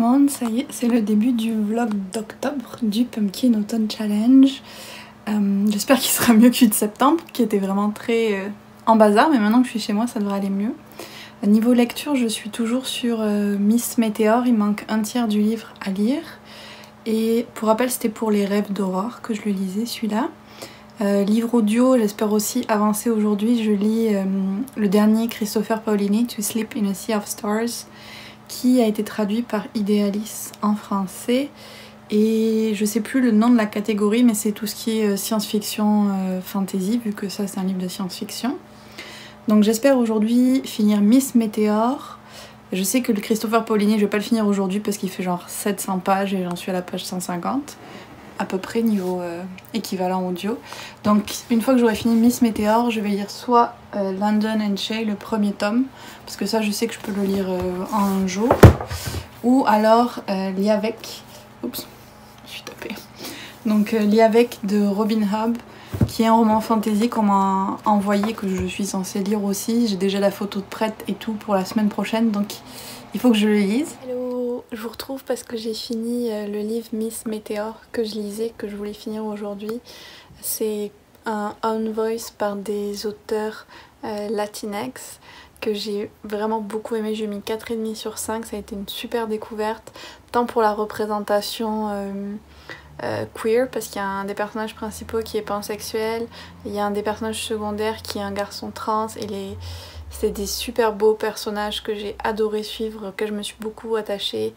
monde, ça y est, c'est le début du vlog d'octobre du Pumpkin Autumn Challenge. J'espère qu'il sera mieux que celui de septembre, qui était vraiment très en bazar, mais maintenant que je suis chez moi, ça devrait aller mieux. Niveau lecture, je suis toujours sur Miss Météor, il manque un tiers du livre à lire. Et pour rappel, c'était pour les rêves d'Aurore que je le lisais, celui-là. Livre audio, j'espère aussi avancer aujourd'hui. Je lis le dernier Christopher Paolini, To Sleep in a Sea of Stars, qui a été traduit par Idéalis en français. Et je sais plus le nom de la catégorie, mais c'est tout ce qui est science-fiction, fantasy, vu que ça c'est un livre de science-fiction. Donc j'espère aujourd'hui finir Miss Météor. Je sais que le Christopher Paolini, je vais pas le finir aujourd'hui parce qu'il fait genre 700 pages et j'en suis à la page 150. À peu près niveau équivalent audio. Donc une fois que j'aurai fini Miss Météor, je vais lire soit London and Shay, le premier tome, parce que ça je sais que je peux le lire en un jour, ou alors Liavek, oups, je suis tapée. Donc Liavek de Robin Hobb, qui est un roman fantasy qu'on m'a envoyé, que je suis censée lire aussi. J'ai déjà la photo de prête et tout pour la semaine prochaine, donc il faut que je le lise. Hello, je vous retrouve parce que j'ai fini le livre Miss Météor que je lisais, que je voulais finir aujourd'hui. C'est un On Voice par des auteurs latinx que j'ai vraiment beaucoup aimé. J'ai mis 4,5 sur 5, ça a été une super découverte, tant pour la représentation queer, parce qu'il y a un des personnages principaux qui est pansexuel, il y a un des personnages secondaires qui est un garçon trans, et c'est des super beaux personnages que j'ai adoré suivre, que je me suis beaucoup attachée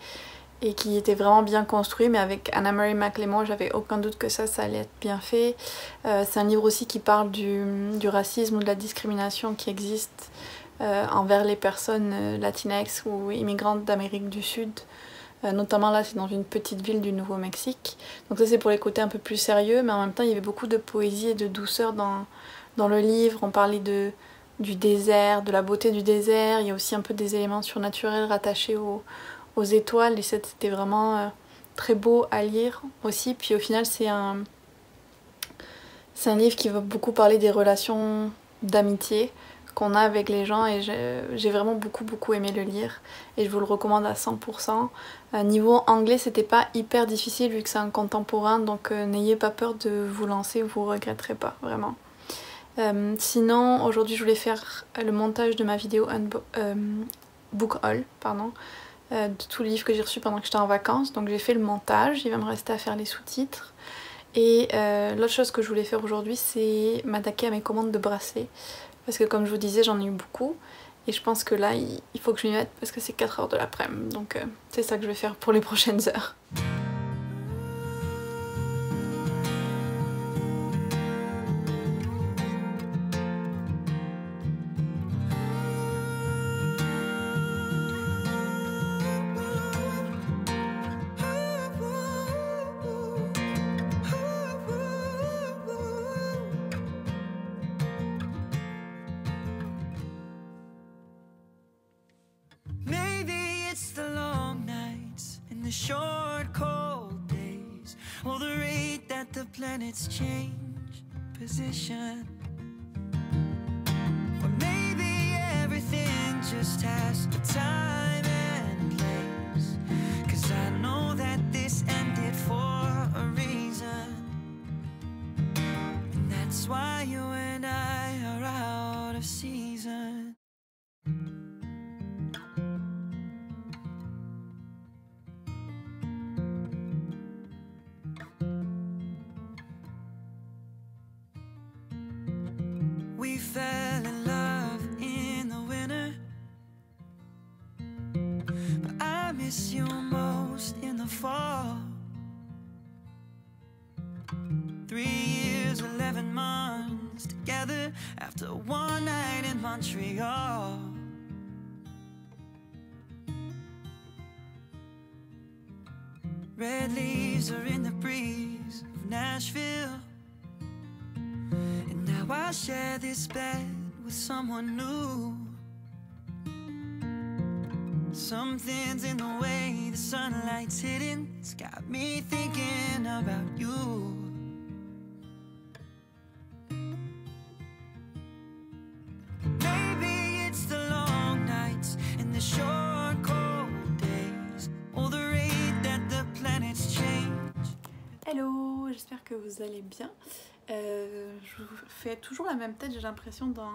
et qui étaient vraiment bien construits. Mais avec Anna-Marie McLemore, j'avais aucun doute que ça allait être bien fait. C'est un livre aussi qui parle du racisme ou de la discrimination qui existe envers les personnes latinx ou immigrantes d'Amérique du Sud. Notamment là, c'est dans une petite ville du Nouveau-Mexique. Donc ça, c'est pour les côtés un peu plus sérieux, mais en même temps, il y avait beaucoup de poésie et de douceur dans le livre. On parlait du désert, de la beauté du désert. Il y a aussi un peu des éléments surnaturels rattachés aux étoiles, et c'était vraiment très beau à lire aussi. Puis au final, c'est un livre qui va beaucoup parler des relations d'amitié qu'on a avec les gens, et j'ai vraiment beaucoup aimé le lire et je vous le recommande à 100%. Niveau anglais, c'était pas hyper difficile vu que c'est un contemporain, donc n'ayez pas peur de vous lancer, vous regretterez pas vraiment. Sinon, aujourd'hui je voulais faire le montage de ma vidéo book haul, de tous les livres que j'ai reçus pendant que j'étais en vacances. Donc j'ai fait le montage, il va me rester à faire les sous-titres. Et l'autre chose que je voulais faire aujourd'hui, c'est m'attaquer à mes commandes de bracelets. Parce que comme je vous disais, j'en ai eu beaucoup. Et je pense que là, il faut que je m'y mette parce que c'est 4 h de l'après-midi. Donc c'est ça que je vais faire pour les prochaines heures. Short cold days, or the rate that the planets change position, or maybe everything just has a time and place, 'cause I know that this ended for a reason, and that's why you and I are out of season. We fell in love in the winter, but I miss you most in the fall. 3 years, 11 months together after one night in Montreal. Red leaves are in the breeze of Nashville, and now I share this bed with someone new. Something's in the way the sunlight's hitting, it's got me thinking about you. Maybe it's the long nights and the short cold days, or the rain que vous allez bien. Je vous fais toujours la même tête, j'ai l'impression, dans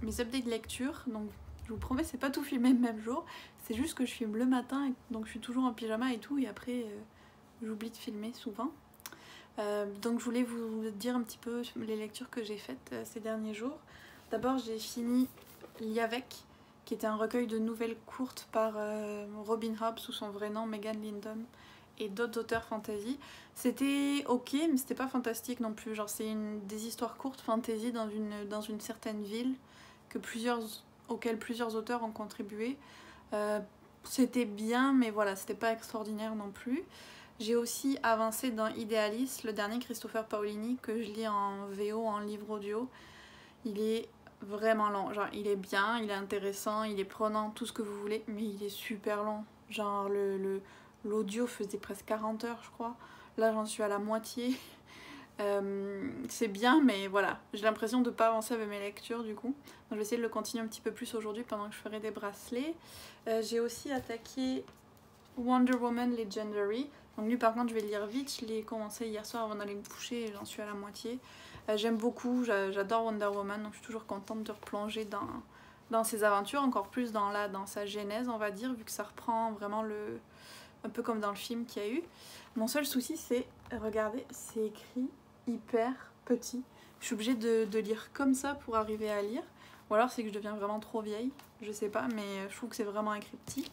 mes updates de lecture. Donc je vous promets, c'est pas tout filmé le même jour. C'est juste que je filme le matin, donc je suis toujours en pyjama et tout, et après j'oublie de filmer souvent. Donc je voulais vous dire un petit peu les lectures que j'ai faites ces derniers jours. D'abord j'ai fini Liavek, qui était un recueil de nouvelles courtes par Robin Hobb sous son vrai nom, Megan Lindon, et d'autres auteurs fantasy. C'était ok, mais c'était pas fantastique non plus. Genre c'est des histoires courtes fantasy dans une certaine ville auxquelles plusieurs auteurs ont contribué. C'était bien, mais voilà, c'était pas extraordinaire non plus. J'ai aussi avancé dans Idealis, le dernier Christopher Paolini, que je lis en VO, en livre audio. Il est vraiment long, genre il est bien, il est intéressant, il est prenant, tout ce que vous voulez, mais il est super long. Genre l'audio faisait presque 40 heures je crois, là j'en suis à la moitié. C'est bien, mais voilà, j'ai l'impression de ne pas avancer avec mes lectures du coup. Donc je vais essayer de le continuer un petit peu plus aujourd'hui pendant que je ferai des bracelets. J'ai aussi attaqué Wonder Woman Legendary. Donc lui par contre je vais le lire vite, je l'ai commencé hier soir avant d'aller me coucher et j'en suis à la moitié. J'aime beaucoup, j'adore Wonder Woman, donc je suis toujours contente de replonger dans ses aventures, encore plus dans sa genèse on va dire, vu que ça reprend vraiment un peu comme dans le film qu'il y a eu. Mon seul souci c'est, regardez, c'est écrit hyper petit. Je suis obligée de lire comme ça pour arriver à lire, ou alors c'est que je deviens vraiment trop vieille, je sais pas, mais je trouve que c'est vraiment écrit petit.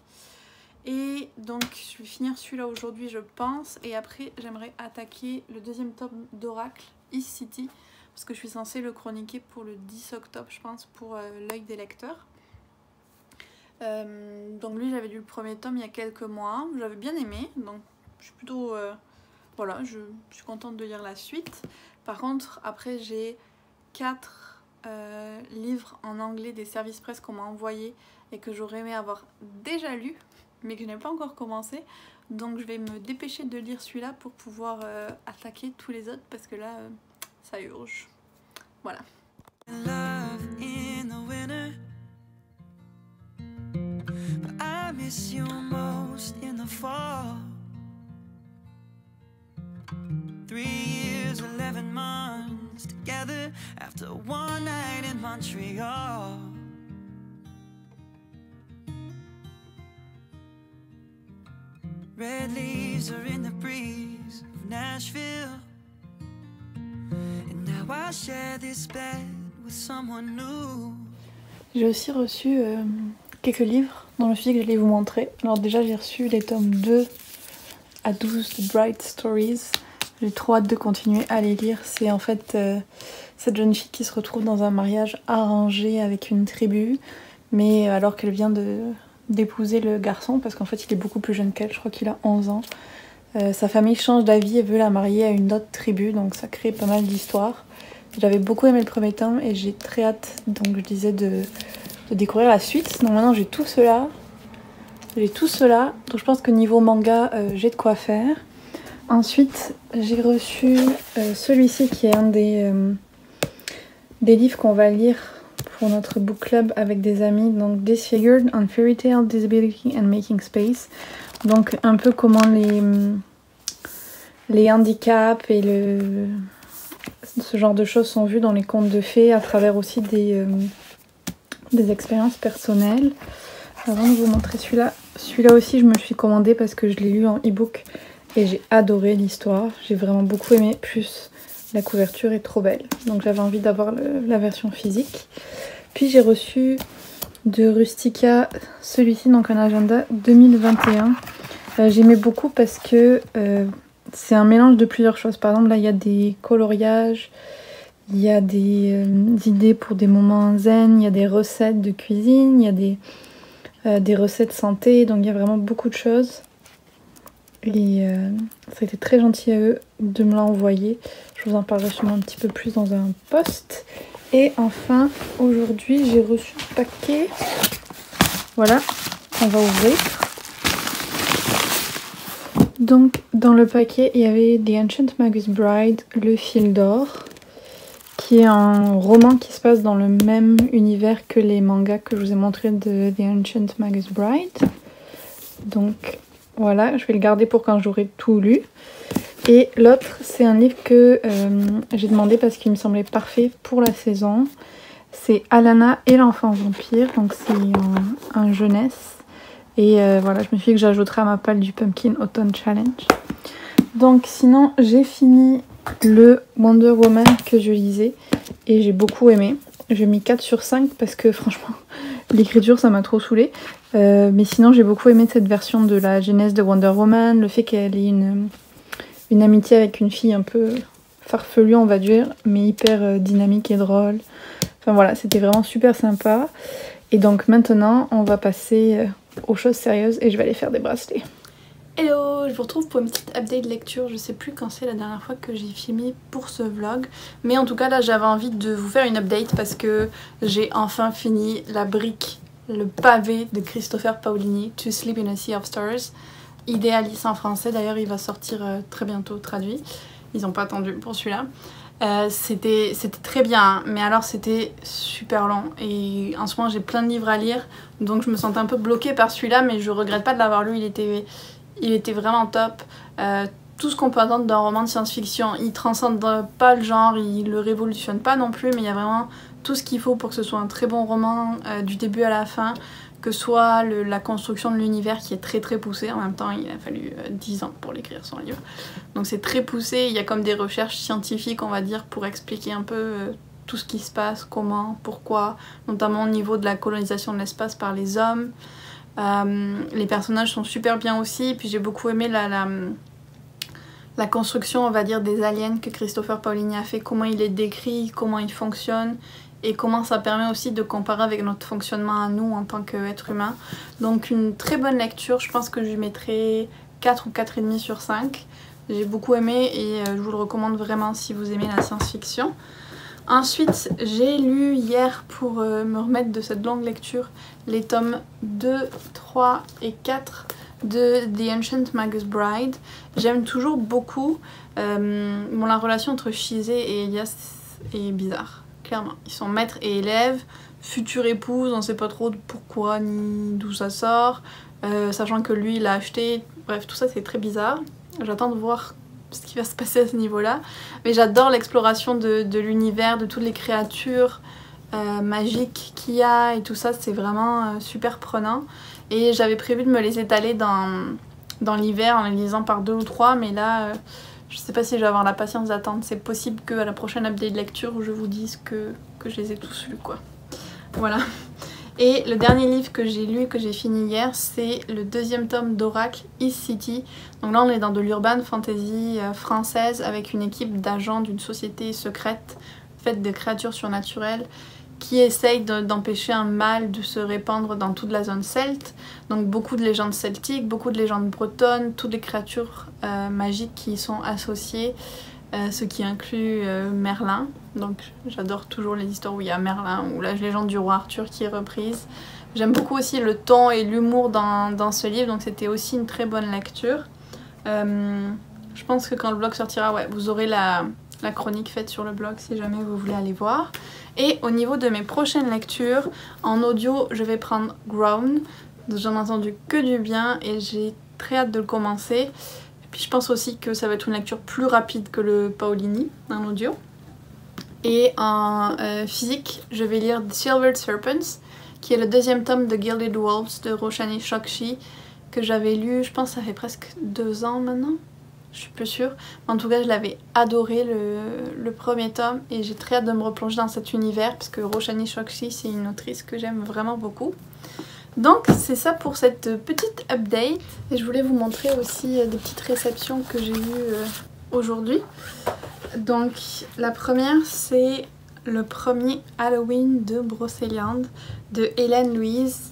Et donc je vais finir celui-là aujourd'hui je pense, et après j'aimerais attaquer le deuxième tome d'Oracle, East City, parce que je suis censée le chroniquer pour le 10 octobre je pense, pour l'œil des lecteurs. Donc lui j'avais lu le premier tome il y a quelques mois, j'avais bien aimé, donc je suis plutôt... voilà, je suis contente de lire la suite. Par contre après j'ai 4 livres en anglais des services presse qu'on m'a envoyés et que j'aurais aimé avoir déjà lu, mais que je n'ai pas encore commencé, donc je vais me dépêcher de lire celui-là pour pouvoir attaquer tous les autres, parce que là ça urge. Voilà. Love in the winter, but I miss you most in the fall. 3 years, 11 months together after one night in Montreal. Red leaves are in the breeze of Nashville, and now I share this bed with someone new. J'ai aussi reçu quelques livres dont je me suis dit que j'allais vous montrer. Alors déjà j'ai reçu les tomes 2 à 12 de Bright Stories. J'ai trop hâte de continuer à les lire. C'est en fait cette jeune fille qui se retrouve dans un mariage arrangé avec une tribu, mais alors qu'elle vient d'épouser le garçon, parce qu'en fait il est beaucoup plus jeune qu'elle, je crois qu'il a 11 ans. Sa famille change d'avis et veut la marier à une autre tribu, donc ça crée pas mal d'histoires. J'avais beaucoup aimé le premier tome et j'ai très hâte, donc je disais, de découvrir la suite. Donc maintenant j'ai tout cela. Donc je pense que niveau manga j'ai de quoi faire. Ensuite j'ai reçu celui-ci qui est un des livres qu'on va lire pour notre book club avec des amis, donc Disfigured on Fairy Tale, Disability and Making Space. Donc un peu comment les handicaps et ce genre de choses sont vues dans les contes de fées à travers aussi des expériences personnelles. Avant de vous montrer celui-là aussi je me suis commandé parce que je l'ai lu en e-book et j'ai adoré l'histoire. J'ai vraiment beaucoup aimé, plus la couverture est trop belle. Donc j'avais envie d'avoir la version physique. Puis j'ai reçu de Rustica celui-ci, donc un agenda 2021. J'aimais beaucoup parce que c'est un mélange de plusieurs choses. Par exemple là il y a des coloriages, il y a des idées pour des moments zen, il y a des recettes de cuisine, il y a des recettes santé, donc il y a vraiment beaucoup de choses. Et ça a été très gentil à eux de me l'envoyer. Je vous en parlerai sûrement un petit peu plus dans un post. Et enfin, aujourd'hui, j'ai reçu un paquet. Voilà, on va ouvrir. Donc, dans le paquet, il y avait The Ancient Magus Bride, Le Fil d'Or, qui est un roman qui se passe dans le même univers que les mangas que je vous ai montrés de The Ancient Magus Bride. Donc... voilà, je vais le garder pour quand j'aurai tout lu. Et l'autre, c'est un livre que j'ai demandé parce qu'il me semblait parfait pour la saison. C'est Alana et l'enfant vampire, donc c'est un jeunesse. Et voilà, je me suis dit que j'ajouterais à ma palle du Pumpkin Autumn Challenge. Donc sinon, j'ai fini le Wonder Woman que je lisais et j'ai beaucoup aimé. J'ai mis 4 sur 5 parce que franchement, l'écriture ça m'a trop saoulée. Mais sinon, j'ai beaucoup aimé cette version de la genèse de Wonder Woman, le fait qu'elle ait une amitié avec une fille un peu farfelue, on va dire, mais hyper dynamique et drôle. Enfin voilà, c'était vraiment super sympa. Et donc maintenant, on va passer aux choses sérieuses et je vais aller faire des bracelets. Hello, je vous retrouve pour une petite update lecture. Je sais plus quand c'est la dernière fois que j'ai filmé pour ce vlog. Mais en tout cas là j'avais envie de vous faire une update parce que j'ai enfin fini la brique, le pavé de Christopher Paolini, To Sleep in a Sea of Stars. Idéalis en français, d'ailleurs il va sortir très bientôt traduit. Ils n'ont pas attendu pour celui-là. C'était très bien, hein, mais alors c'était super long et en ce moment j'ai plein de livres à lire donc je me sentais un peu bloquée par celui-là, mais je regrette pas de l'avoir lu, il était vraiment top. Tout ce qu'on peut attendre d'un roman de science-fiction, il transcende pas le genre, il le révolutionne pas non plus, mais il y a vraiment tout ce qu'il faut pour que ce soit un très bon roman du début à la fin, que ce soit la construction de l'univers qui est très très poussée. En même temps il a fallu 10 ans pour l'écrire son livre, donc c'est très poussé. Il y a comme des recherches scientifiques on va dire pour expliquer un peu tout ce qui se passe, comment, pourquoi, notamment au niveau de la colonisation de l'espace par les hommes. Les personnages sont super bien aussi, et puis j'ai beaucoup aimé la construction on va dire des aliens que Christopher Paolini a fait, comment il les décrit, comment ils fonctionnent et comment ça permet aussi de comparer avec notre fonctionnement à nous en tant qu'être humain. Donc une très bonne lecture, je pense que je lui mettrai 4 ou 4,5 sur 5. J'ai beaucoup aimé et je vous le recommande vraiment si vous aimez la science-fiction. Ensuite, j'ai lu hier pour me remettre de cette longue lecture les tomes 2, 3 et 4 de The Ancient Magus Bride. J'aime toujours beaucoup. Bon, la relation entre Chizé et Elias est bizarre. Clairement, ils sont maître et élève, future épouse, on sait pas trop pourquoi ni d'où ça sort, sachant que lui il l'a acheté, bref tout ça c'est très bizarre. J'attends de voir ce qui va se passer à ce niveau là, mais j'adore l'exploration de l'univers, de toutes les créatures magiques qu'il y a et tout ça, c'est vraiment super prenant. Et j'avais prévu de me les étaler dans l'hiver en les lisant par 2 ou 3, mais là je sais pas si je vais avoir la patience d'attendre. C'est possible qu'à la prochaine update de lecture où je vous dise que je les ai tous lus quoi. Voilà. Et le dernier livre que j'ai lu et que j'ai fini hier, c'est le 2e tome d'Oracle, East City. Donc là on est dans de l'urban fantasy française avec une équipe d'agents d'une société secrète faite de créatures surnaturelles qui essaye d'empêcher un mal de se répandre dans toute la zone celte. Donc beaucoup de légendes celtiques, beaucoup de légendes bretonnes, toutes les créatures magiques qui y sont associées, ce qui inclut Merlin. Donc j'adore toujours les histoires où il y a Merlin ou la légende du roi Arthur qui est reprise. J'aime beaucoup aussi le ton et l'humour dans ce livre, donc c'était aussi une très bonne lecture. Je pense que quand le blog sortira, ouais, vous aurez la chronique faite sur le blog si jamais vous voulez aller voir. Et au niveau de mes prochaines lectures, en audio, je vais prendre Grown. J'en ai entendu que du bien et j'ai très hâte de le commencer. Et puis je pense aussi que ça va être une lecture plus rapide que le Paolini en audio. Et en physique, je vais lire The Silvered Serpents, qui est le 2e tome de Gilded Wolves de Roshani Chokshi, que j'avais lu, je pense ça fait presque 2 ans maintenant. Je suis plus sûre. En tout cas, je l'avais adoré le 1er tome et j'ai très hâte de me replonger dans cet univers parce que Roshani Chokshi, c'est une autrice que j'aime vraiment beaucoup. Donc, c'est ça pour cette petite update. Et je voulais vous montrer aussi des petites réceptions que j'ai eues aujourd'hui. Donc, la première, c'est le premier Halloween de Brocéliande de Hélène Louise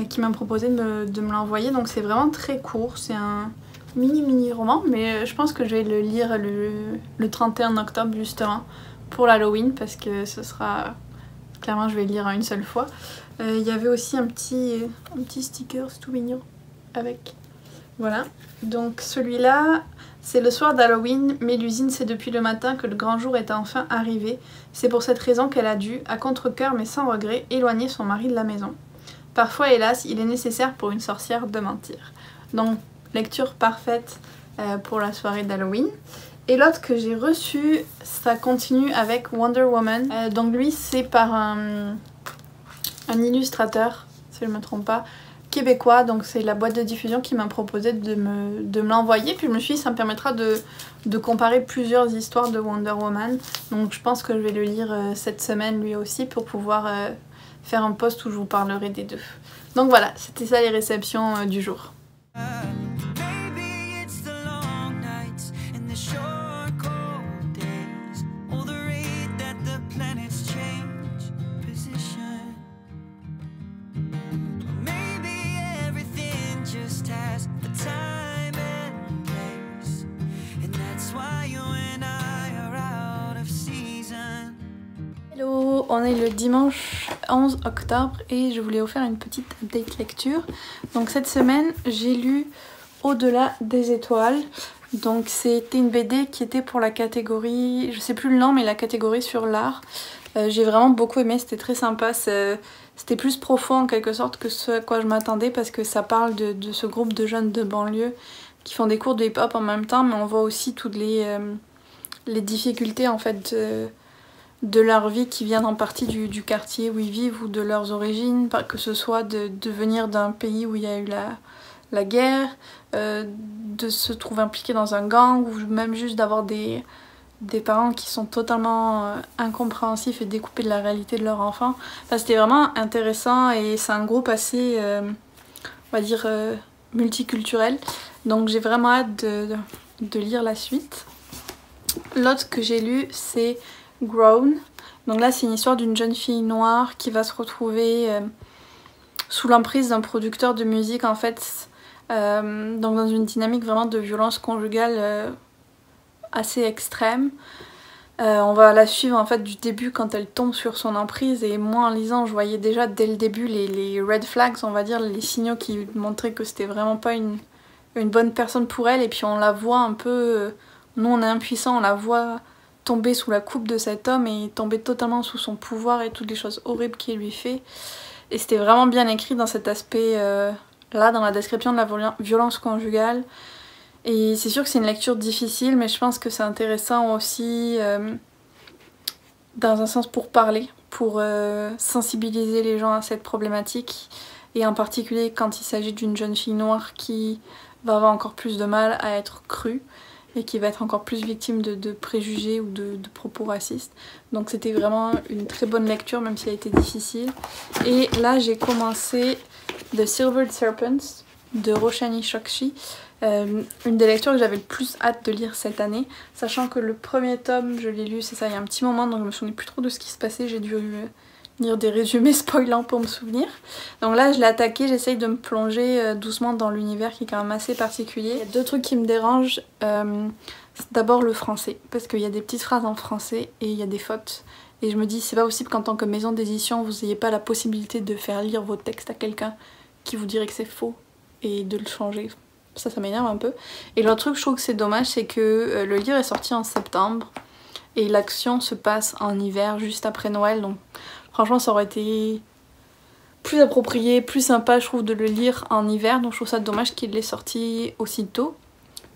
qui m'a proposé de me l'envoyer. Donc, c'est vraiment très court. C'est un mini roman, mais je pense que je vais le lire le 31 octobre justement pour l'Halloween parce que ce sera clairement je vais le lire une seule fois. Il y avait aussi un petit sticker tout mignon avec, voilà. Donc celui-là c'est le soir d'Halloween, Mélusine sait depuis le matin que le grand jour est enfin arrivé. C'est pour cette raison qu'elle a dû, à contre-cœur mais sans regret, éloigner son mari de la maison. Parfois hélas il est nécessaire pour une sorcière de mentir. Donc lecture parfaite pour la soirée d'Halloween. Et l'autre que j'ai reçu, ça continue avec Wonder Woman. Donc lui c'est par un illustrateur, si je ne me trompe pas, québécois. Donc c'est la boîte de diffusion qui m'a proposé de me l'envoyer. Puis je me suis dit ça me permettra de comparer plusieurs histoires de Wonder Woman. Donc je pense que je vais le lire cette semaine lui aussi pour pouvoir faire un post où je vous parlerai des deux. Donc voilà, c'était ça les réceptions du jour. Maybe it's the long nights and the short cold days, or the rate that the planets change position. Maybe everything just has a time and place, and that's why you and I are out of season. Hello, on est le dimanche 11 octobre et je voulais vous faire une petite update lecture. Donc cette semaine j'ai lu Au-delà des étoiles. Donc c'était une BD qui était pour la catégorie, je sais plus le nom mais la catégorie sur l'art. J'ai vraiment beaucoup aimé, c'était très sympa, c'était plus profond en quelque sorte que ce à quoi je m'attendais parce que ça parle de ce groupe de jeunes de banlieue qui font des cours de hip-hop en même temps, mais on voit aussi toutes les difficultés en fait de leur vie qui viennent en partie du quartier où ils vivent ou de leurs origines, que ce soit de venir d'un pays où il y a eu la guerre, de se trouver impliqué dans un gang ou même juste d'avoir des parents qui sont totalement incompréhensifs et découpés de la réalité de leur enfant. Enfin, c'était vraiment intéressant et c'est un groupe assez, on va dire, multiculturel. Donc j'ai vraiment hâte de lire la suite. L'autre que j'ai lu c'est Grown. Donc là c'est une histoire d'une jeune fille noire qui va se retrouver sous l'emprise d'un producteur de musique en fait, donc dans une dynamique vraiment de violence conjugale assez extrême. On va la suivre en fait du début quand elle tombe sur son emprise et moi en lisant je voyais déjà dès le début les red flags, on va dire les signaux qui montraient que c'était vraiment pas une bonne personne pour elle et puis on la voit un peu, nous on est impuissants, on la voit tomber sous la coupe de cet homme et tomber totalement sous son pouvoir et toutes les choses horribles qu'il lui fait. Et c'était vraiment bien écrit dans cet aspect là, dans la description de la violence conjugale. Et c'est sûr que c'est une lecture difficile, mais je pense que c'est intéressant aussi dans un sens pour parler, pour sensibiliser les gens à cette problématique. Et en particulier quand il s'agit d'une jeune fille noire qui va avoir encore plus de mal à être crue et qui va être encore plus victime de préjugés ou de propos racistes. Donc c'était vraiment une très bonne lecture même si elle a été difficile. Et là j'ai commencé The Silvered Serpents de Roshani Chokshi. Une des lectures que j'avais le plus hâte de lire cette année, sachant que le premier tome je l'ai lu, c'est ça, il y a un petit moment donc je me souvenais plus trop de ce qui se passait, j'ai dû lire des résumés spoilants pour me souvenir. Donc là je l'ai attaqué, j'essaye de me plonger doucement dans l'univers qui est quand même assez particulier. Il y a deux trucs qui me dérangent, c'est d'abord le français, parce qu'il y a des petites phrases en français et il y a des fautes. Et je me dis c'est pas possible qu'en tant que maison d'édition vous n'ayez pas la possibilité de faire lire vos textes à quelqu'un qui vous dirait que c'est faux et de le changer. Ça m'énerve un peu. Et l'autre truc je trouve que c'est dommage c'est que le livre est sorti en septembre et l'action se passe en hiver juste après Noël, donc franchement ça aurait été plus approprié, plus sympa je trouve de le lire en hiver, donc je trouve ça dommage qu'il l'ait sorti aussitôt.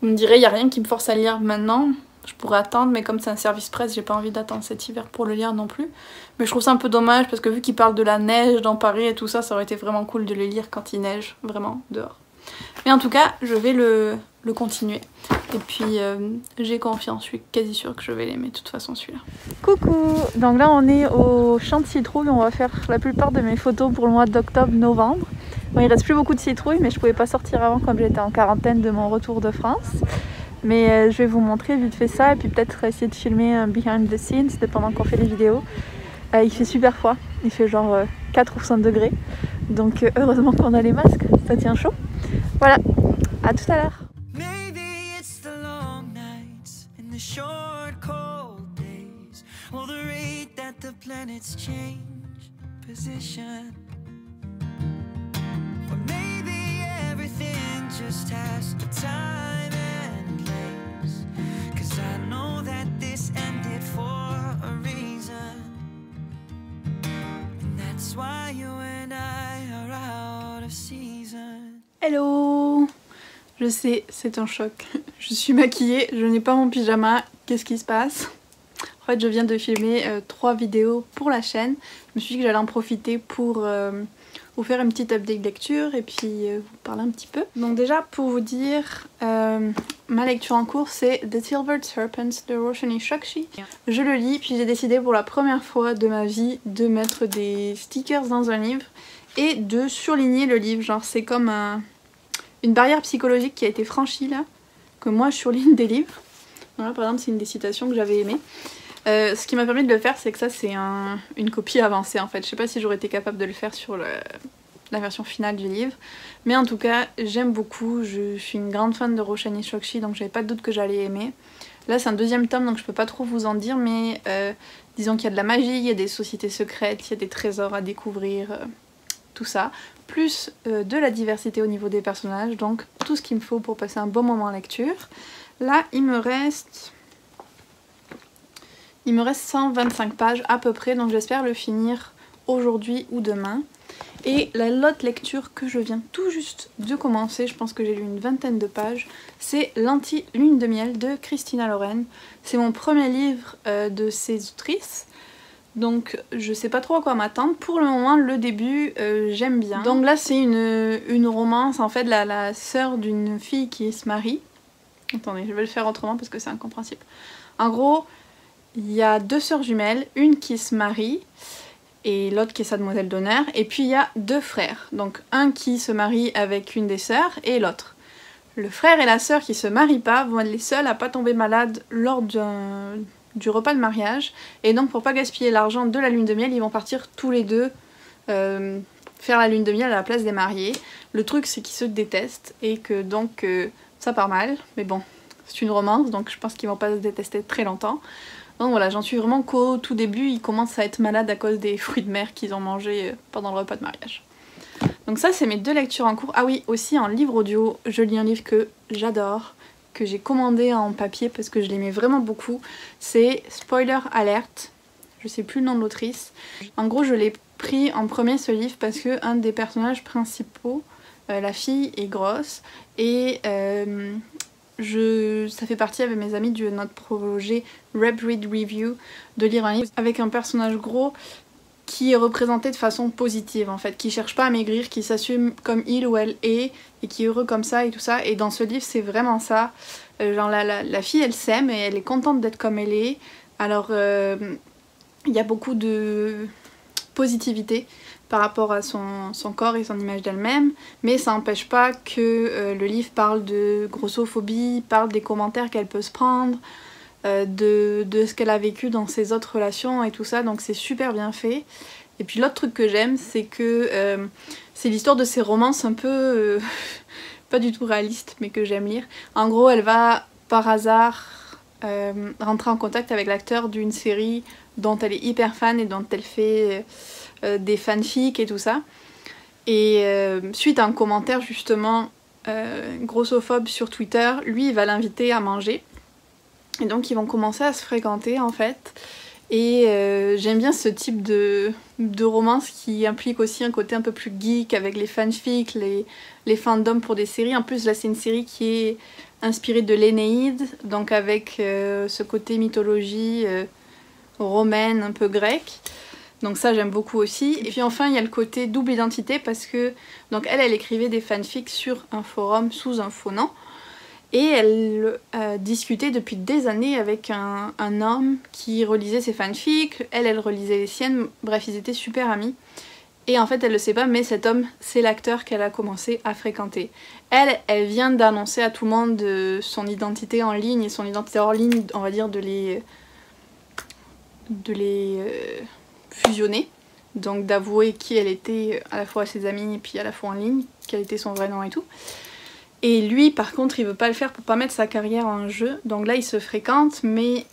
Vous me direz il n'y a rien qui me force à le lire maintenant, je pourrais attendre, mais comme c'est un service presse j'ai pas envie d'attendre cet hiver pour le lire non plus. Mais je trouve ça un peu dommage parce que vu qu'il parle de la neige dans Paris et tout ça, ça aurait été vraiment cool de le lire quand il neige vraiment dehors. Mais en tout cas je vais le continuer et puis j'ai confiance, je suis quasi sûre que je vais l'aimer de toute façon celui-là. Coucou, donc là on est au champ de citrouilles, on va faire la plupart de mes photos pour le mois d'octobre-novembre. Bon, il reste plus beaucoup de citrouilles mais je pouvais pas sortir avant comme j'étais en quarantaine de mon retour de France. Mais je vais vous montrer vite fait ça et puis peut-être essayer de filmer un behind the scenes pendant qu'on fait les vidéos. Il fait super froid, il fait genre 4 ou 5 degrés. Donc heureusement qu'on a les masques, ça tient chaud. Voilà, à tout à l'heure. Maybe it's the long nights and the short cold days, or the rate that the planets change position. Or maybe everything just has a time and place, 'cause I know that this ended for a reason, and that's why you and I are out of season. Hello! Je sais, c'est un choc. Je suis maquillée, je n'ai pas mon pyjama, qu'est-ce qui se passe? En fait, je viens de filmer 3 vidéos pour la chaîne. Je me suis dit que j'allais en profiter pour vous faire une petite update lecture et puis vous parler un petit peu. Donc déjà, pour vous dire, ma lecture en cours, c'est The Silvered Serpents de Roshani Chokshi. Je le lis, puis j'ai décidé pour la première fois de ma vie de mettre des stickers dans un livre et de surligner le livre. Genre, c'est comme une barrière psychologique qui a été franchie là, que moi je surligne des livres. Voilà, par exemple, c'est une des citations que j'avais aimées. Ce qui m'a permis de le faire, c'est que ça c'est une copie avancée en fait. Je sais pas si j'aurais été capable de le faire sur la version finale du livre. Mais en tout cas, j'aime beaucoup. Je suis une grande fan de Roshani Chokshi, donc j'avais pas de doute que j'allais aimer. Là c'est un 2e tome, donc je peux pas trop vous en dire, mais disons qu'il y a de la magie, il y a des sociétés secrètes, il y a des trésors à découvrir, tout ça. Plus de la diversité au niveau des personnages, donc tout ce qu'il me faut pour passer un bon moment en lecture. Là, il me reste 125 pages à peu près, donc j'espère le finir aujourd'hui ou demain. Et l'autre lecture que je viens tout juste de commencer, je pense que j'ai lu une 20aine de pages, c'est L'Anti-Lune de Miel de Christina Lauren. C'est mon premier livre de ces autrices, donc je sais pas trop à quoi m'attendre. Pour le moment, le début, j'aime bien. Donc là, c'est une romance, en fait, la sœur d'une fille qui se marie. Attendez, je vais le faire autrement parce que c'est incompréhensible. En gros, il y a 2 sœurs jumelles, une qui se marie et l'autre qui est sa demoiselle d'honneur, et puis il y a 2 frères. Donc un qui se marie avec une des sœurs et l'autre. Le frère et la sœur qui se marient pas vont être les seuls à pas tomber malades lors du repas de mariage, et donc pour pas gaspiller l'argent de la lune de miel, ils vont partir tous les deux faire la lune de miel à la place des mariés. Le truc c'est qu'ils se détestent et que donc ça part mal, mais bon, c'est une romance, donc je pense qu'ils vont pas se détester très longtemps. Donc voilà, j'en suis vraiment qu'au tout début, ils commencent à être malades à cause des fruits de mer qu'ils ont mangés pendant le repas de mariage. Donc ça, c'est mes 2 lectures en cours. Ah oui, aussi en livre audio, je lis un livre que j'adore, que j'ai commandé en papier parce que je l'aimais vraiment beaucoup. C'est Spoiler Alert, je sais plus le nom de l'autrice. En gros, je l'ai pris en premier ce livre parce que un des personnages principaux, la fille est grosse et ça fait partie avec mes amis de notre projet Rep Read Review de lire un livre avec un personnage gros qui est représenté de façon positive en fait, qui cherche pas à maigrir, qui s'assume comme il ou elle est et qui est heureux comme ça et tout ça. Et dans ce livre c'est vraiment ça, genre la fille elle s'aime et elle est contente d'être comme elle est. Alors il y a beaucoup de positivité par rapport à son corps et son image d'elle-même, mais ça n'empêche pas que le livre parle de grossophobie, parle des commentaires qu'elle peut se prendre, de ce qu'elle a vécu dans ses autres relations et tout ça, donc c'est super bien fait. Et puis l'autre truc que j'aime, c'est que c'est l'histoire de ces romances un peu pas du tout réalistes, mais que j'aime lire. En gros, elle va par hasard rentrer en contact avec l'acteur d'une série dont elle est hyper fan et dont elle fait des fanfics et tout ça. Et suite à un commentaire justement grossophobe sur Twitter, lui il va l'inviter à manger. Et donc ils vont commencer à se fréquenter en fait. Et j'aime bien ce type de romance qui implique aussi un côté un peu plus geek avec les fanfics, les fandoms pour des séries. En plus là c'est une série qui est inspirée de l'Énéide, donc avec ce côté mythologie romaine, un peu grecque. Donc ça j'aime beaucoup aussi. Et puis enfin il y a le côté double identité parce que donc elle écrivait des fanfics sur un forum sous un faux nom. Et elle discutait depuis des années avec un homme qui relisait ses fanfics, elle relisait les siennes, bref ils étaient super amis. Et en fait elle le sait pas, mais cet homme c'est l'acteur qu'elle a commencé à fréquenter. Elle vient d'annoncer à tout le monde son identité en ligne et son identité hors ligne, on va dire de les fusionner. Donc d'avouer qui elle était à la fois à ses amis et puis à la fois en ligne, quel était son vrai nom et tout. Et lui par contre il veut pas le faire pour pas mettre sa carrière en jeu, donc là ils se fréquentent mais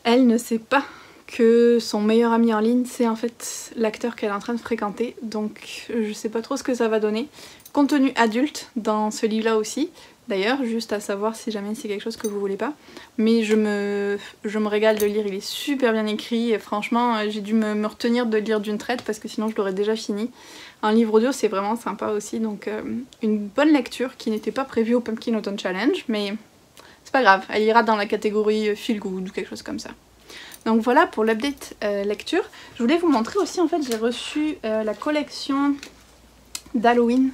elle ne sait pas que son meilleur ami en ligne c'est en fait l'acteur qu'elle est en train de fréquenter, donc je sais pas trop ce que ça va donner. Contenu adulte dans ce livre là aussi, d'ailleurs, juste à savoir si jamais c'est quelque chose que vous voulez pas. Mais je me régale de lire, il est super bien écrit et franchement j'ai dû me retenir de lire d'une traite parce que sinon je l'aurais déjà fini. Un livre audio c'est vraiment sympa aussi, donc une bonne lecture qui n'était pas prévue au Pumpkin Autumn Challenge, mais c'est pas grave, elle ira dans la catégorie feel good ou quelque chose comme ça. Donc voilà pour l'update lecture. Je voulais vous montrer aussi, en fait j'ai reçu la collection d'Halloween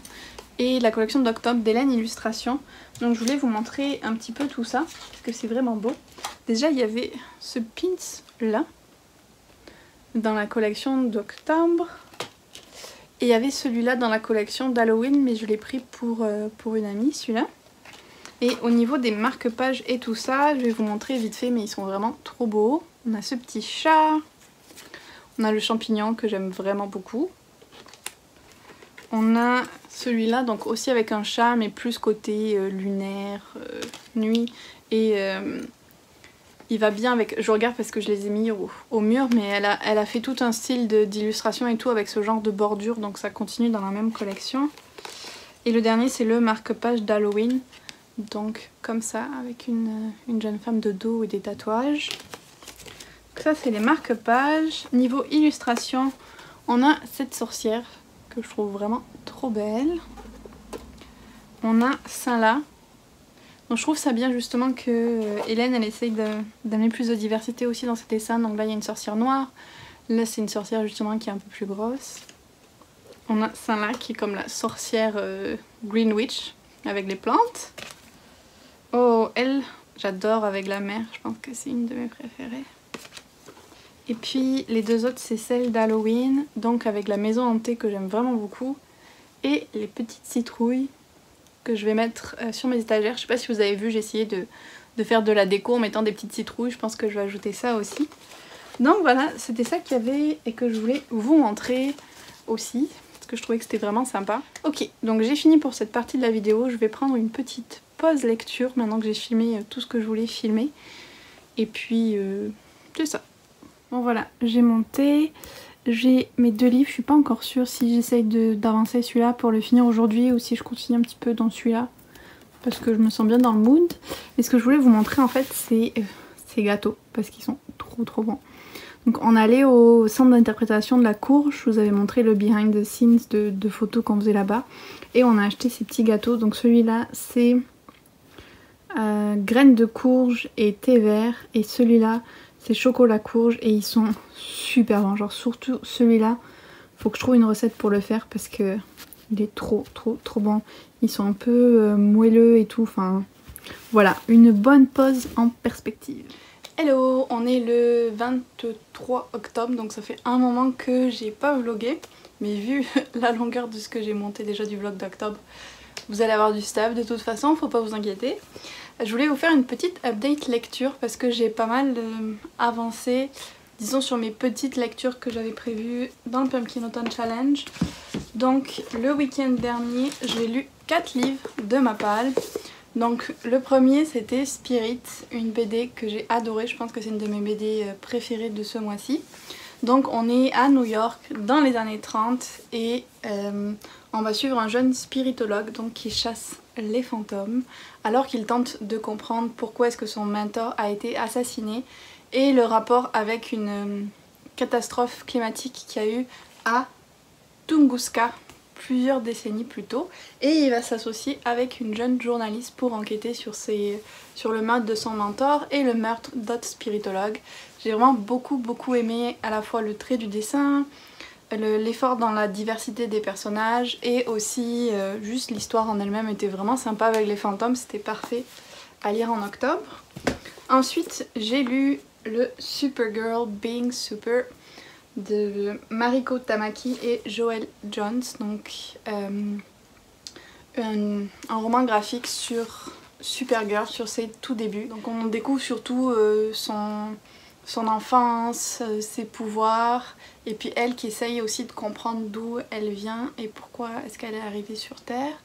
et la collection d'octobre d'Hélène Illustration. Donc je voulais vous montrer un petit peu tout ça parce que c'est vraiment beau. Déjà il y avait ce pins là dans la collection d'octobre et il y avait celui-là dans la collection d'Halloween, mais je l'ai pris pour une amie celui-là. Et au niveau des marque-pages et tout ça, je vais vous montrer vite fait, mais ils sont vraiment trop beaux. On a ce petit chat, on a le champignon que j'aime vraiment beaucoup. On a celui-là, donc aussi avec un chat, mais plus côté lunaire, nuit. Et il va bien avec... Je regarde parce que je les ai mis au mur, mais elle a fait tout un style d'illustration et tout avec ce genre de bordure, donc ça continue dans la même collection. Et le dernier, c'est le marque-page d'Halloween. Donc comme ça, avec une jeune femme de dos et des tatouages. Donc ça, c'est les marque-pages. Niveau illustration, on a cette sorcière que je trouve vraiment trop belle. On a ça là. Donc je trouve ça bien justement que Hélène elle essaye d'amener plus de diversité aussi dans ses dessins. Donc là il y a une sorcière noire. Là c'est une sorcière justement qui est un peu plus grosse. On a ça là qui est comme la sorcière Green Witch avec les plantes. Oh elle, j'adore avec la mer. Je pense que c'est une de mes préférées. Et puis les deux autres c'est celle d'Halloween, donc avec la maison hantée que j'aime vraiment beaucoup. Et les petites citrouilles que je vais mettre sur mes étagères. Je sais pas si vous avez vu, j'ai essayé de faire de la déco en mettant des petites citrouilles. Je pense que je vais ajouter ça aussi. Donc voilà, c'était ça qu'il y avait et que je voulais vous montrer aussi. Parce que je trouvais que c'était vraiment sympa. Ok, donc j'ai fini pour cette partie de la vidéo. Je vais prendre une petite pause lecture maintenant que j'ai filmé tout ce que je voulais filmer. Et puis c'est ça. Bon voilà, j'ai monté, j'ai mes deux livres, je suis pas encore sûre si j'essaye d'avancer celui-là pour le finir aujourd'hui ou si je continue un petit peu dans celui-là parce que je me sens bien dans le mood. Et ce que je voulais vous montrer en fait c'est ces gâteaux parce qu'ils sont trop bons. Donc on allait au centre d'interprétation de la courge, je vous avais montré le behind the scenes de photos qu'on faisait là-bas et on a acheté ces petits gâteaux. Donc celui-là c'est graines de courge et thé vert et celui-là c'est chocolat courge et ils sont super bons. Genre surtout celui-là, faut que je trouve une recette pour le faire parce que il est trop bon. Ils sont un peu moelleux et tout. Enfin voilà, une bonne pause en perspective. Hello, on est le 23 octobre donc ça fait un moment que j'ai pas vlogué. Mais vu la longueur de ce que j'ai monté déjà du vlog d'octobre, vous allez avoir du stuff de toute façon, faut pas vous inquiéter. Je voulais vous faire une petite update lecture parce que j'ai pas mal avancé, disons, sur mes petites lectures que j'avais prévues dans le Pumpkin Autumn Challenge. Donc le week-end dernier, j'ai lu 4 livres de ma palle. Donc le premier c'était Spirit, une BD que j'ai adorée, je pense que c'est une de mes BD préférées de ce mois-ci. Donc on est à New York dans les années 30 et on va suivre un jeune spiritologue donc, qui chasse les fantômes alors qu'il tente de comprendre pourquoi est-ce que son mentor a été assassiné et le rapport avec une catastrophe climatique qu'il y a eu à Tunguska plusieurs décennies plus tôt, et il va s'associer avec une jeune journaliste pour enquêter sur le meurtre de son mentor et le meurtre d'autres spiritologues. J'ai vraiment beaucoup aimé à la fois le trait du dessin, l'effort dans la diversité des personnages et aussi juste l'histoire en elle-même était vraiment sympa avec les fantômes, c'était parfait à lire en octobre. Ensuite j'ai lu le Supergirl Being Super de Mariko Tamaki et Joël Jones, donc un roman graphique sur Supergirl, sur ses tout débuts. Donc on découvre surtout son enfance, ses pouvoirs, et puis elle qui essaye aussi de comprendre d'où elle vient et pourquoi est-ce qu'elle est arrivée sur Terre.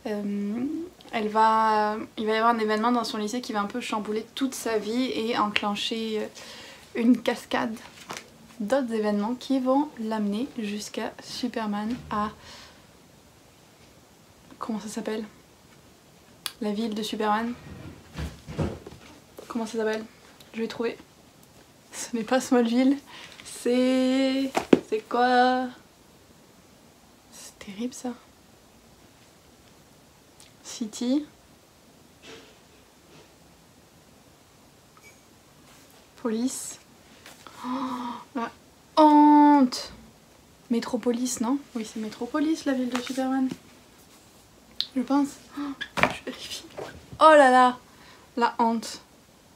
Il va y avoir un événement dans son lycée qui va un peu chambouler toute sa vie et enclencher une cascade d'autres événements qui vont l'amener jusqu'à Superman à... comment ça s'appelle? La ville de Superman. Comment ça s'appelle? Je vais trouver. Ce n'est pas Smallville. C'est quoi? C'est terrible ça. City. Police. Oh, la honte. Métropolis, non? Oui, c'est Métropolis, la ville de Superman. Je pense. Oh, je vérifie. Oh là là, la honte.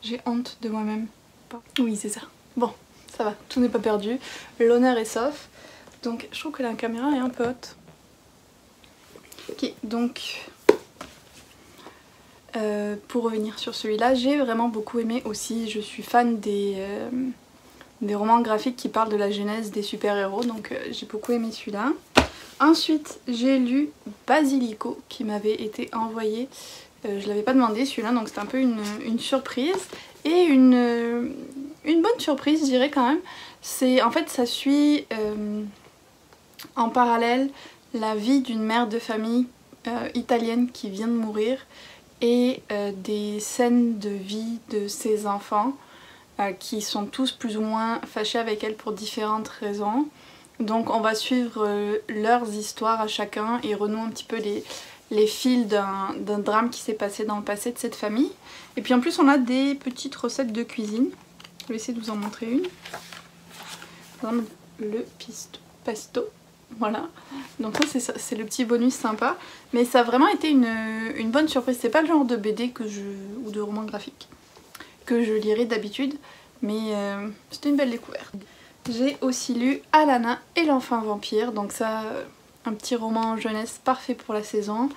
J'ai honte de moi-même. Oui, c'est ça. Bon, ça va, tout n'est pas perdu. L'honneur est sauf. Donc, je trouve que la caméra est un peu haute. Ok, donc... pour revenir sur celui-là, j'ai vraiment beaucoup aimé aussi. Je suis fan des romans graphiques qui parlent de la genèse des super-héros, donc j'ai beaucoup aimé celui-là. Ensuite, j'ai lu Basilico qui m'avait été envoyé. Je l'avais pas demandé celui-là, donc c'était un peu une surprise. Et une bonne surprise, je dirais quand même. C'est en fait, ça suit en parallèle la vie d'une mère de famille italienne qui vient de mourir et des scènes de vie de ses enfants qui sont tous plus ou moins fâchés avec elle pour différentes raisons. Donc on va suivre leurs histoires à chacun et renouer un petit peu les fils d'un drame qui s'est passé dans le passé de cette famille. Et puis en plus on a des petites recettes de cuisine. Je vais essayer de vous en montrer une. Par exemple le pesto. Voilà. Donc ça c'est le petit bonus sympa. Mais ça a vraiment été une bonne surprise. C'est pas le genre de BD ou de roman graphique que je lirais d'habitude. Mais c'était une belle découverte. J'ai aussi lu Alana et l'enfant vampire. Donc ça, un petit roman jeunesse parfait pour la saison.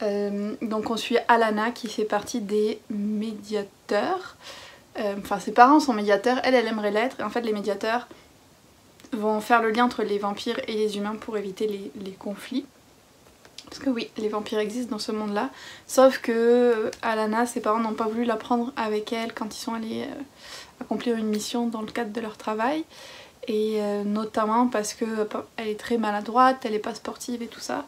Donc on suit Alana qui fait partie des médiateurs. Enfin ses parents sont médiateurs, elle aimerait l'être. Et en fait les médiateurs vont faire le lien entre les vampires et les humains pour éviter les conflits. Parce que oui, les vampires existent dans ce monde-là. Sauf que Alana, ses parents n'ont pas voulu la prendre avec elle quand ils sont allés accomplir une mission dans le cadre de leur travail. Et notamment parce qu'elle est très maladroite, elle n'est pas sportive et tout ça.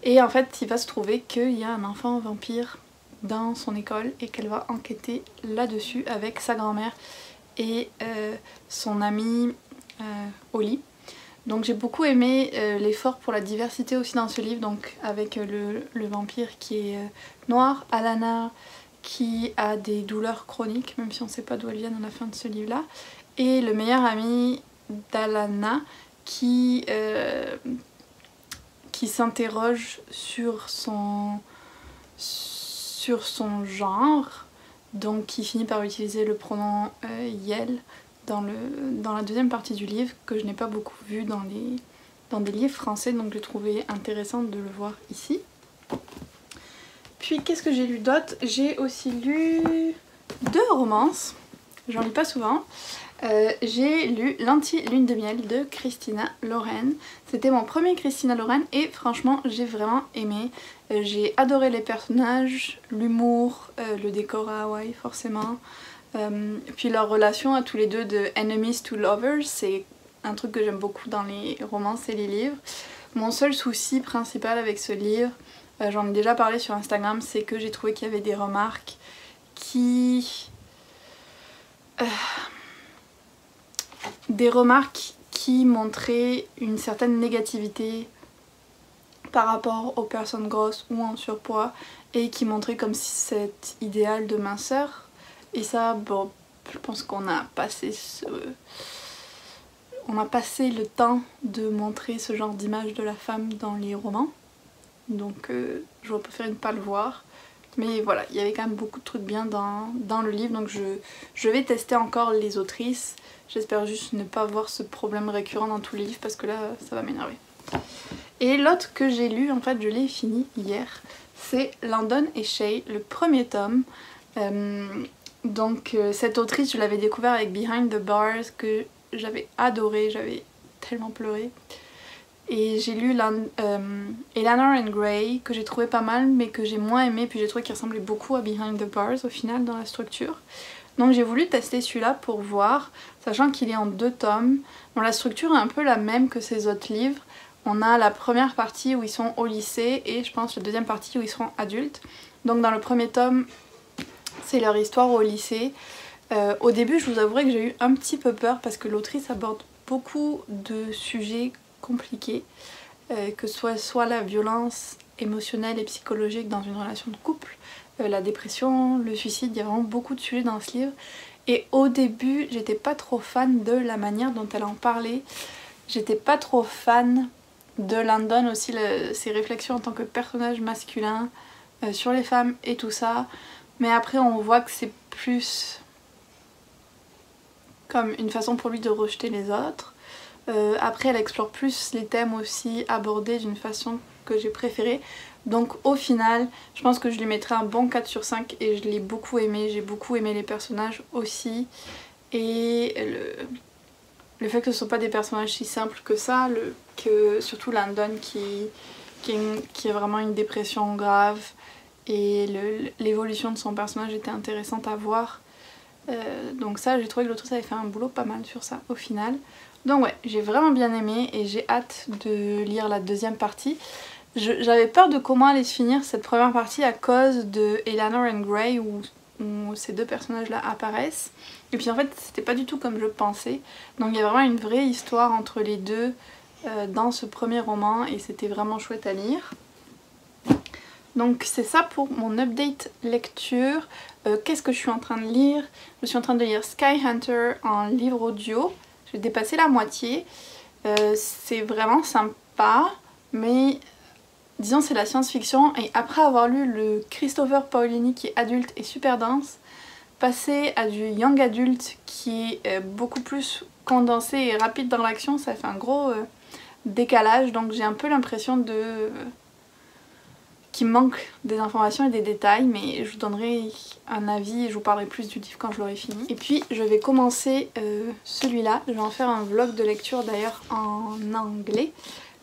Et en fait, il va se trouver qu'il y a un enfant vampire dans son école et qu'elle va enquêter là-dessus avec sa grand-mère et son amie Holly. Donc j'ai beaucoup aimé l'effort pour la diversité aussi dans ce livre, donc avec le vampire qui est noir, Alana qui a des douleurs chroniques, même si on ne sait pas d'où elles viennent à la fin de ce livre-là, et le meilleur ami d'Alana qui s'interroge sur son genre, donc qui finit par utiliser le pronom Yel dans la deuxième partie du livre, que je n'ai pas beaucoup vu dans des livres français, donc j'ai trouvé intéressant de le voir ici. Puis qu'est-ce que j'ai lu d'autre? J'ai aussi lu 2 romances, j'en lis pas souvent. J'ai lu L'Anti-Lune de Miel de Christina Loren. C'était mon premier Christina Loren et franchement j'ai vraiment aimé. J'ai adoré les personnages, l'humour, le décor à Hawaï forcément. Puis leur relation à tous les deux de enemies to lovers, c'est un truc que j'aime beaucoup dans les romances et les livres. Mon seul souci principal avec ce livre, j'en ai déjà parlé sur Instagram, c'est que j'ai trouvé qu'il y avait des remarques qui montraient une certaine négativité par rapport aux personnes grosses ou en surpoids et qui montraient comme si cet idéal de minceur. Et ça, bon, je pense qu'on a passé le temps de montrer ce genre d'image de la femme dans les romans. Donc j'aurais préféré ne pas le voir. Mais voilà, il y avait quand même beaucoup de trucs bien dans le livre. Donc je vais tester encore les autrices. J'espère juste ne pas voir ce problème récurrent dans tous les livres parce que là, ça va m'énerver. Et l'autre que j'ai lu, en fait, je l'ai fini hier. C'est Landon et Shay, le premier tome. Donc cette autrice, je l'avais découvert avec Behind the Bars, que j'avais adoré, j'avais tellement pleuré. Et j'ai lu Eleanor and Gray, que j'ai trouvé pas mal, mais que j'ai moins aimé, puis j'ai trouvé qu'il ressemblait beaucoup à Behind the Bars au final dans la structure. Donc j'ai voulu tester celui-là pour voir, sachant qu'il est en 2 tomes. Bon, la structure est un peu la même que ses autres livres. On a la première partie où ils sont au lycée et je pense la deuxième partie où ils seront adultes. Donc dans le premier tome, c'est leur histoire au lycée. Au début, je vous avouerai que j'ai eu un petit peu peur parce que l'autrice aborde beaucoup de sujets compliqués, que ce soit la violence émotionnelle et psychologique dans une relation de couple, la dépression, le suicide, il y a vraiment beaucoup de sujets dans ce livre. Et au début, j'étais pas trop fan de la manière dont elle en parlait. J'étais pas trop fan de Landon aussi, ses réflexions en tant que personnage masculin sur les femmes et tout ça. Mais après on voit que c'est plus comme une façon pour lui de rejeter les autres. Après elle explore plus les thèmes aussi abordés d'une façon que j'ai préférée. Donc au final, je pense que je lui mettrai un bon 4 sur 5 et je l'ai beaucoup aimé. J'ai beaucoup aimé les personnages aussi. Et le fait que ce ne sont pas des personnages si simples que ça, que surtout Landon qui a vraiment une dépression grave et l'évolution de son personnage était intéressante à voir. Donc ça, j'ai trouvé que l'autrice avait fait un boulot pas mal sur ça au final. Donc ouais, j'ai vraiment bien aimé et j'ai hâte de lire la deuxième partie. J'avais peur de comment allait se finir cette première partie à cause de Eleanor and Gray où ces deux personnages là apparaissent. Et puis en fait c'était pas du tout comme je pensais. Donc il y a vraiment une vraie histoire entre les deux dans ce premier roman et c'était vraiment chouette à lire. Donc c'est ça pour mon update lecture. Qu'est-ce que je suis en train de lire? Je suis en train de lire Sky Hunter en livre audio. J'ai dépassé la moitié. C'est vraiment sympa, mais disons c'est la science-fiction. Et après avoir lu le Christopher Paolini qui est adulte et super dense, passer à du young adulte qui est beaucoup plus condensé et rapide dans l'action, ça fait un gros décalage. Donc j'ai un peu l'impression qu'il manque des informations et des détails, mais je vous donnerai un avis et je vous parlerai plus du livre quand je l'aurai fini. Et puis je vais commencer celui-là, je vais en faire un vlog de lecture d'ailleurs en anglais.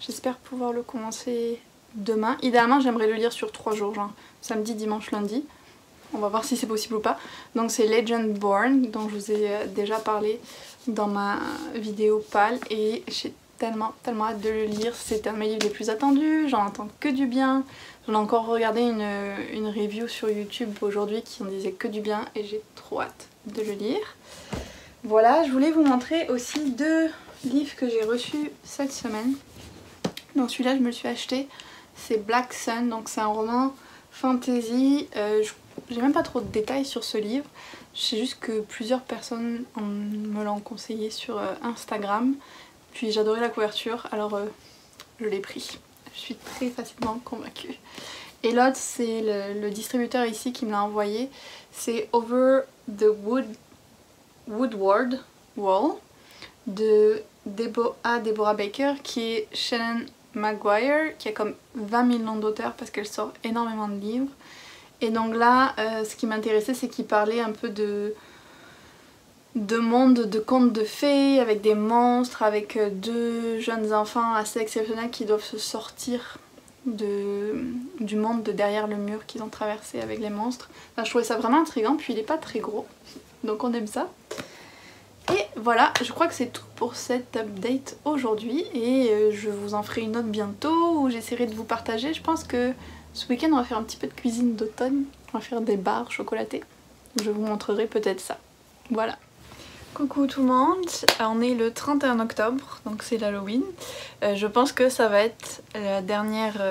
J'espère pouvoir le commencer demain. Idéalement j'aimerais le lire sur 3 jours, genre samedi, dimanche, lundi. On va voir si c'est possible ou pas. Donc c'est Legendborn, dont je vous ai déjà parlé dans ma vidéo pâle et j'ai tellement hâte de le lire. C'est un de mes livres les plus attendus, j'en entends que du bien. J'en ai encore regardé une review sur YouTube aujourd'hui qui en disait que du bien et j'ai trop hâte de le lire. Voilà, je voulais vous montrer aussi 2 livres que j'ai reçus cette semaine. Donc celui-là je me le suis acheté, c'est Black Sun, donc c'est un roman fantasy. J'ai même pas trop de détails sur ce livre, je sais juste que plusieurs personnes me l'ont conseillé sur Instagram. Puis j'adorais la couverture, alors je l'ai pris. Je suis très facilement convaincue. Et l'autre, c'est le distributeur ici qui me l'a envoyé. C'est Over the Woodward Wall de Deborah Baker, qui est Shannon Maguire, qui a comme 20 000 noms d'auteurs parce qu'elle sort énormément de livres. Et donc là, ce qui m'intéressait, c'est qu'il parlait un peu de monde de contes de fées, avec des monstres, avec 2 jeunes enfants assez exceptionnels qui doivent se sortir du monde de derrière le mur qu'ils ont traversé avec les monstres. Enfin, je trouvais ça vraiment intriguant, puis il est pas très gros, donc on aime ça. Et voilà, je crois que c'est tout pour cette update aujourd'hui et je vous en ferai une autre bientôt où j'essaierai de vous partager. Je pense que ce week-end on va faire un petit peu de cuisine d'automne, on va faire des barres chocolatées. Je vous montrerai peut-être ça. Voilà. Coucou tout le monde, on est le 31 octobre, donc c'est l'Halloween. Je pense que ça va être la dernière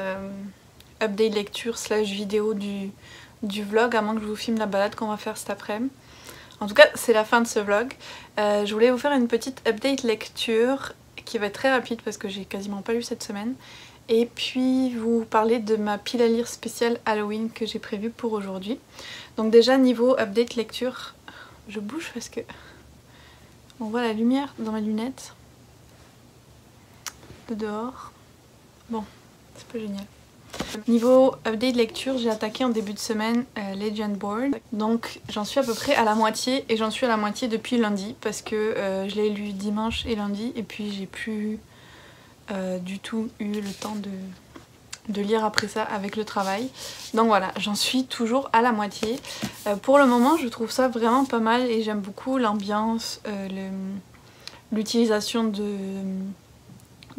update lecture / vidéo du vlog, à moins que je vous filme la balade qu'on va faire cet après-midi. En tout cas, c'est la fin de ce vlog. Je voulais vous faire une petite update lecture qui va être très rapide parce que j'ai quasiment pas lu cette semaine. Et puis vous parler de ma pile à lire spéciale Halloween que j'ai prévue pour aujourd'hui. Donc déjà niveau update lecture, je bouge parce que on voit la lumière dans mes lunettes de dehors. Bon, c'est pas génial. Niveau update lecture, j'ai attaqué en début de semaine Legendborn. Donc j'en suis à peu près à la moitié et j'en suis à la moitié depuis lundi parce que je l'ai lu dimanche et lundi et puis j'ai plus du tout eu le temps de lire après ça avec le travail. Donc voilà, j'en suis toujours à la moitié. Pour le moment, je trouve ça vraiment pas mal et j'aime beaucoup l'ambiance, l'utilisation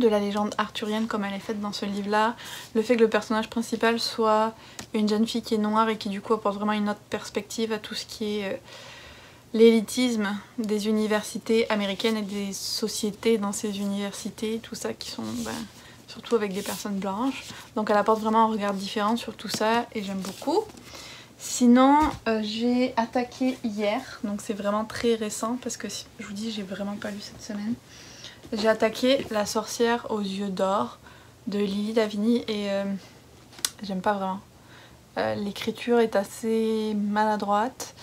de la légende arthurienne comme elle est faite dans ce livre-là. Le fait que le personnage principal soit une jeune fille qui est noire et qui du coup apporte vraiment une autre perspective à tout ce qui est l'élitisme des universités américaines et des sociétés dans ces universités, tout ça qui sont surtout avec des personnes blanches. Donc elle apporte vraiment un regard différent sur tout ça et j'aime beaucoup. Sinon, j'ai attaqué hier, donc c'est vraiment très récent parce que je vous dis, j'ai vraiment pas lu cette semaine. J'ai attaqué La sorcière aux yeux d'or de Lily Lavigny et j'aime pas vraiment. L'écriture est assez maladroite.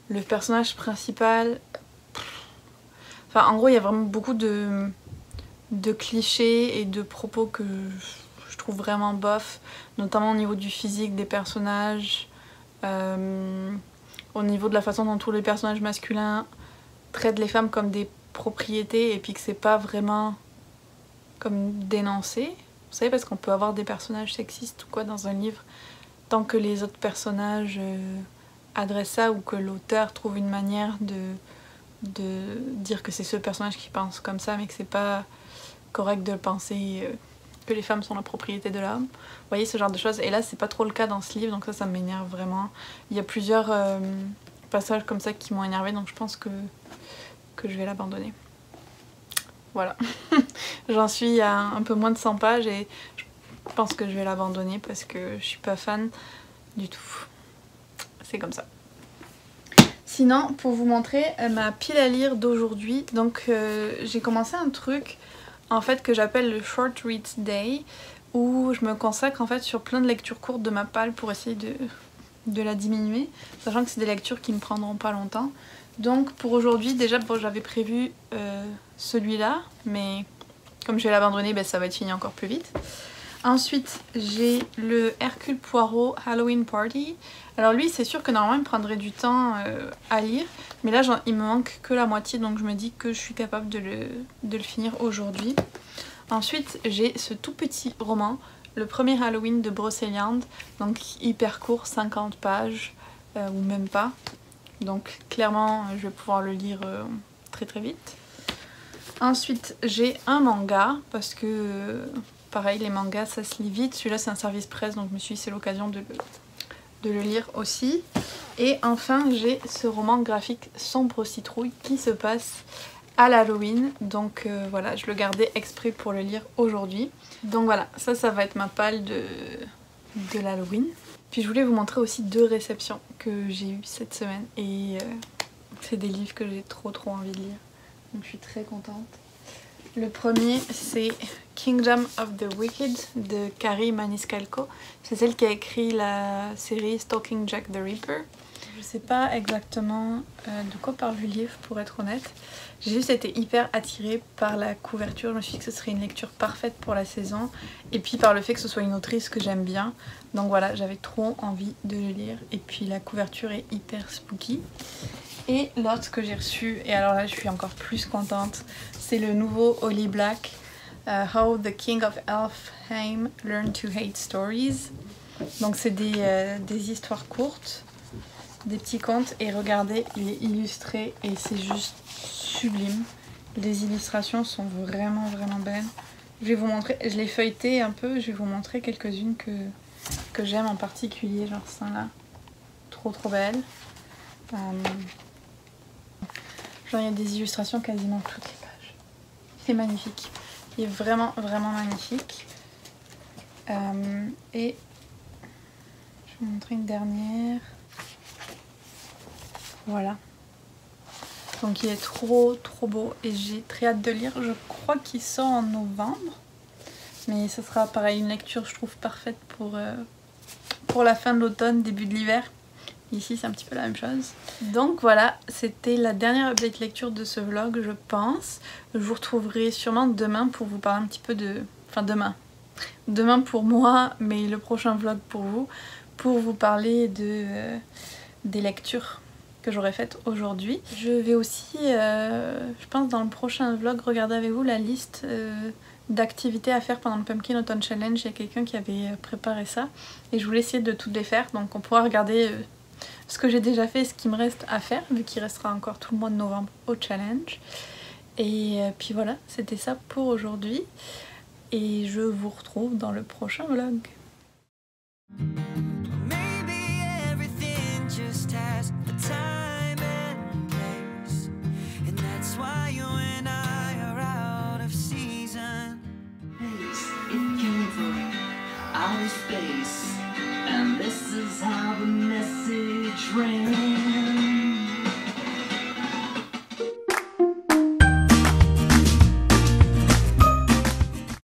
Le personnage principal... Enfin, en gros, il y a vraiment beaucoup de clichés et de propos que je trouve vraiment bof, notamment au niveau du physique des personnages. Au niveau de la façon dont tous les personnages masculins traitent les femmes comme des propriétés et puis que c'est pas vraiment comme dénoncé. Vous savez, parce qu'on peut avoir des personnages sexistes ou quoi dans un livre tant que les autres personnages adressent ça ou que l'auteur trouve une manière de dire que c'est ce personnage qui pense comme ça mais que c'est pas correct de penser que les femmes sont la propriété de l'homme. Vous voyez, ce genre de choses. Et là, c'est pas trop le cas dans ce livre, donc ça m'énerve vraiment. Il y a plusieurs passages comme ça qui m'ont énervé, donc je pense que je vais l'abandonner. Voilà. J'en suis à un peu moins de 100 pages et je pense que je vais l'abandonner parce que je suis pas fan du tout. C'est comme ça. Sinon, pour vous montrer ma pile à lire d'aujourd'hui, donc j'ai commencé un truc en fait que j'appelle le Short Reads Day où je me consacre en fait sur plein de lectures courtes de ma palle pour essayer de la diminuer, sachant que c'est des lectures qui me prendront pas longtemps. Donc pour aujourd'hui, déjà bon, j'avais prévu celui-là, mais comme je vais l'abandonner, ça va être fini encore plus vite. Ensuite, j'ai le Hercule Poirot Halloween Party. Alors lui, c'est sûr que normalement il me prendrait du temps à lire, mais là il me manque que la moitié, donc je me dis que je suis capable de le finir aujourd'hui. Ensuite, j'ai ce tout petit roman, le premier Halloween de Brocéliande, donc hyper court, 50 pages, ou même pas. Donc clairement, je vais pouvoir le lire très très vite. Ensuite, j'ai un manga, parce que pareil, les mangas ça se lit vite. Celui-là c'est un service presse, donc je me suis dit c'est l'occasion de le lire aussi. Et enfin, j'ai ce roman graphique Sombre Citrouille qui se passe à l'Halloween. Donc voilà, je le gardais exprès pour le lire aujourd'hui. Donc voilà, ça va être ma palle de l'Halloween. Puis je voulais vous montrer aussi 2 réceptions que j'ai eues cette semaine. Et c'est des livres que j'ai trop envie de lire. Donc je suis très contente. Le premier, c'est Kingdom of the Wicked de Kari Maniscalco. C'est celle qui a écrit la série Stalking Jack the Ripper. Je sais pas exactement de quoi parle le livre pour être honnête. J'ai juste été hyper attirée par la couverture. Je me suis dit que ce serait une lecture parfaite pour la saison. Et puis par le fait que ce soit une autrice que j'aime bien. Donc voilà, j'avais trop envie de le lire. Et puis la couverture est hyper spooky. Et l'autre que j'ai reçu, et alors là je suis encore plus contente, c'est le nouveau Holly Black, How the King of Elfheim Learned to Hate Stories. Donc c'est des histoires courtes, des petits contes, et regardez, il est illustré et c'est juste sublime. Les illustrations sont vraiment belles. Je vais vous montrer, je l'ai feuilleté un peu, je vais vous montrer quelques-unes que j'aime en particulier, genre ça là, trop belle. Genre il y a des illustrations quasiment toutes les pages. C'est magnifique. Il est vraiment magnifique. Et je vais vous montrer une dernière. Voilà. Donc il est trop beau et j'ai très hâte de lire. Je crois qu'il sort en novembre. Mais ce sera pareil, une lecture je trouve parfaite pour la fin de l'automne, début de l'hiver. Ici c'est un petit peu la même chose. Donc voilà, c'était la dernière update lecture de ce vlog je pense. Je vous retrouverai sûrement demain pour vous parler un petit peu de... Enfin demain pour moi, mais le prochain vlog pour vous parler des lectures que j'aurais faites aujourd'hui. Je vais aussi, je pense dans le prochain vlog, regarder avec vous la liste d'activités à faire pendant le Pumpkin Autumn Challenge. Il y a quelqu'un qui avait préparé ça et je voulais essayer de toutes les faire, donc on pourra regarder ce que j'ai déjà fait et ce qui me reste à faire, vu qu'il restera encore tout le mois de novembre au challenge. Et puis voilà, c'était ça pour aujourd'hui. et je vous retrouve dans le prochain vlog. Maybe everything just has a time and place, and that's why you and I are out of season. Space, it came from outer space.